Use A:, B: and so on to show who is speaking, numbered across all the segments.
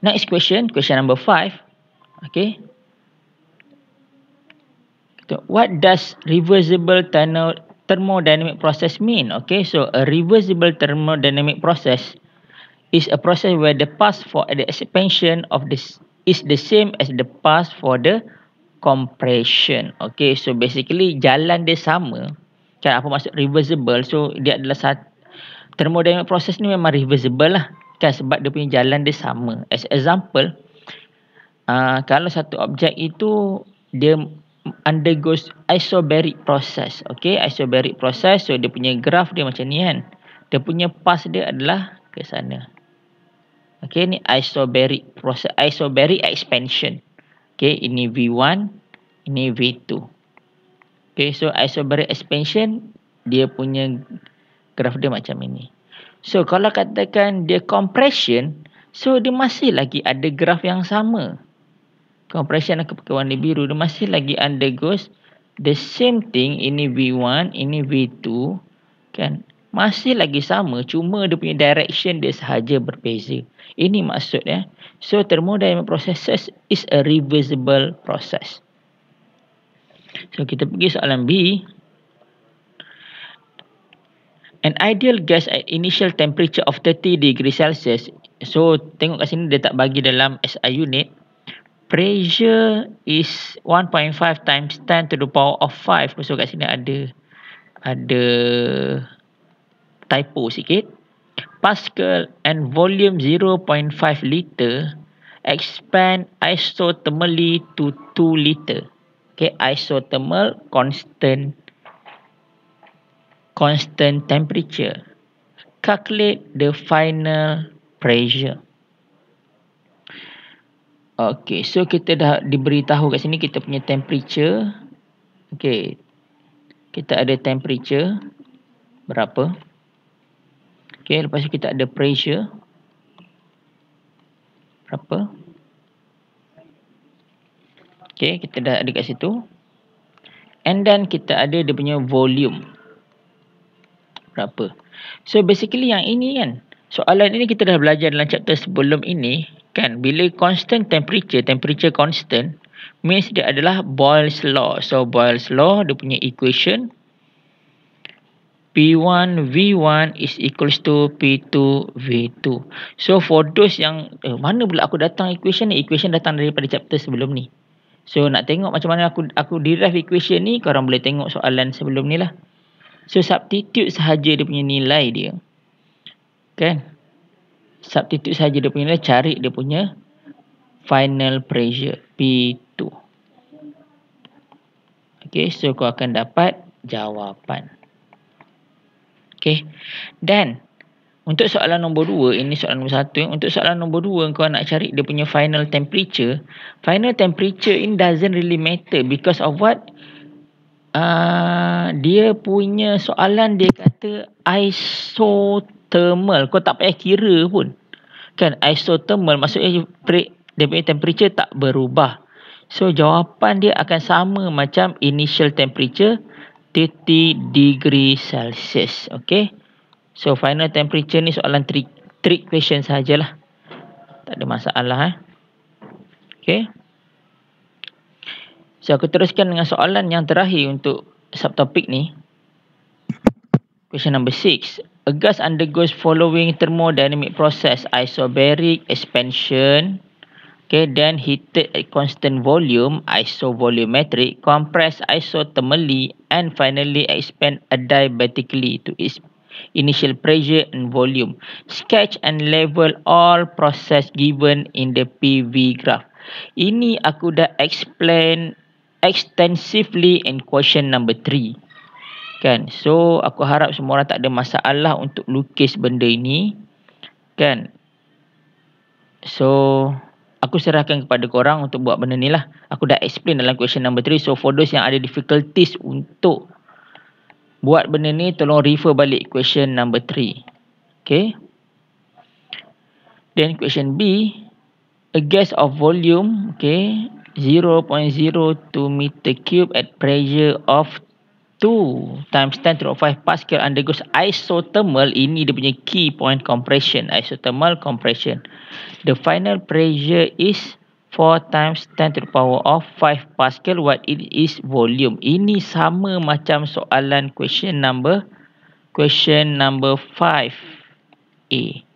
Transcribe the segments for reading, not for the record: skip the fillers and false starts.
A: Next question, question number 5. Okay. What does reversible thermodynamic process mean? Okay, so a reversible thermodynamic process is a process where the path for the expansion of this is the same as the path for the compression. Okay, so basically jalan dia sama. Kan apa maksud reversible? So dia adalah thermodynamic process ni memang reversible lah. Kan sebab dia punya jalan dia sama. As example, kalau satu objek itu dia undergoes isobaric process. Okay, isobaric process. So dia punya graph dia macam ni kan. Dia punya path dia adalah ke sana. Okay, ni isobaric process, isobaric expansion. Okay, ini V1, ini V2. Okay, so isobaric expansion dia punya graph dia macam ini. So kalau katakan dia compression, so dia masih lagi ada graph yang sama. Compression aku pakai warna biru, dia masih lagi undergoes the same thing. Ini V1, ini V2 kan, masih lagi sama, cuma dia punya direction dia sahaja berbeza. Ini maksudnya. So thermodynamic processes is a reversible process. So kita pergi soalan B. An ideal gas at initial temperature of 30 degree Celsius. So tengok kat sini dia tak bagi dalam SI unit. Pressure is 1.5 times 10 to the power of 5. So kat sini ada typo sikit. Pascal and volume 0.5 liter expand isothermally to 2 liter. Okay, isothermal constant temperature. Calculate the final pressure. Okay, so kita dah diberitahu kat sini kita punya temperature. Okay, kita ada temperature berapa. Okay, lepas tu kita ada pressure berapa. Okay, kita dah ada kat situ. And then kita ada dia punya volume berapa. So basically yang ini kan, soalan ini kita dah belajar dalam chapter sebelum ini kan. Bila constant temperature constant means dia adalah Boyle's law. So Boyle's law dia punya equation P1 V1 is equals to P2 V2. So for those yang mana pula aku datang equation ni? Equation datang daripada chapter sebelum ni. So nak tengok macam mana aku derive equation ni, korang boleh tengok soalan sebelum ni lah. So substitute sahaja dia punya nilai dia. Kan? Substitute saja dia punya nilai, cari dia punya final pressure P2. Okay, so kau akan dapat jawapan. Okay, dan untuk soalan nombor 2, ini soalan nombor 1. Untuk soalan nombor 2, kau nak cari dia punya final temperature. Final temperature in doesn't really matter because of what? Dia punya soalan dia kata isothermal. Kau tak payah kira pun. Kan, isothermal maksudnya dia punya temperature tak berubah. So jawapan dia akan sama macam initial temperature 30 degree Celsius. Okay. So final temperature ni soalan trick question sahajalah. Tak ada masalah. Okay. So aku teruskan dengan soalan yang terakhir untuk subtopik ni. Question number 6. A gas undergoes following thermodynamic process: isobaric expansion, okay, then heated at constant volume, isovolumetric, compressed isothermally, and finally expand adiabatically to its initial pressure and volume. Sketch and label all process given in the PV graph. Ini aku dah explain extensively in question number 3. Kan? So aku harap semua orang tak ada masalah untuk lukis benda ini. Kan? So aku serahkan kepada korang untuk buat benda ni lah. Aku dah explain dalam question number 3. So for those yang ada difficulties untuk buat benda ni, tolong refer balik question number 3. Okay. Then question B. A gas of volume, okay, 0.02 meter cube at pressure of 2 times 10 to the 5 Pascal undergoes isothermal. Ini dia punya key point, compression, isothermal compression. The final pressure is 4 times 10 to the power of 5 Pascal. What it is volume. Ini sama macam soalan question number 5A.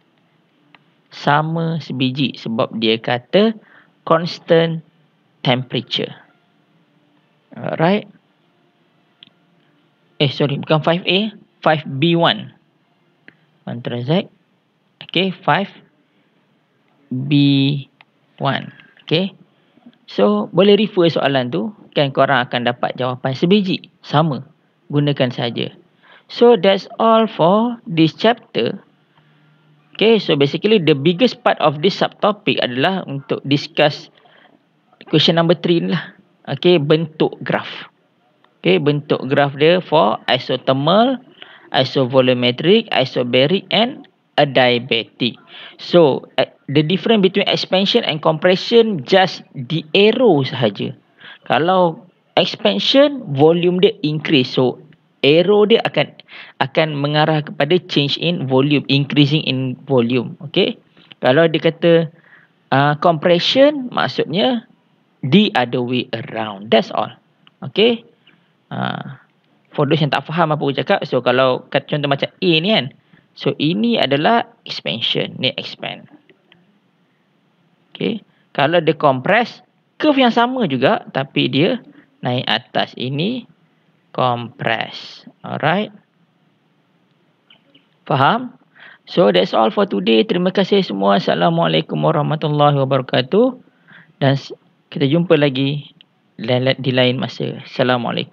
A: Sama sebiji sebab dia kata constant temperature. Alright. Bukan 5A, 5B1. Antrazite. Okay, 5B1. Okay. So, boleh refer soalan tu. Kan korang akan dapat jawapan sebiji. Sama. Gunakan saja. So, that's all for this chapter. Okay, so basically the biggest part of this subtopic adalah untuk discuss question number 3 ni lah. Okay, bentuk graf. Okay, bentuk graf dia for isothermal, isovolumetric, isobaric and adiabatic. So, the difference between expansion and compression just the arrow sahaja. Kalau expansion, volume dia increase. So, arrow dia akan mengarah kepada change in volume, increasing in volume. Okay. Kalau dia kata compression, maksudnya the other way around. That's all. Okay. For those yang tak faham apa aku cakap, so kalau contoh macam A ni kan, so ini adalah expansion, ni expand. Okay. Kalau dia compress, curve yang sama juga tapi dia naik atas. Ini compress. Alright. Faham? So that's all for today. Terima kasih semua. Assalamualaikum warahmatullahi wabarakatuh. Dan kita jumpa lagi di lain masa. Assalamualaikum.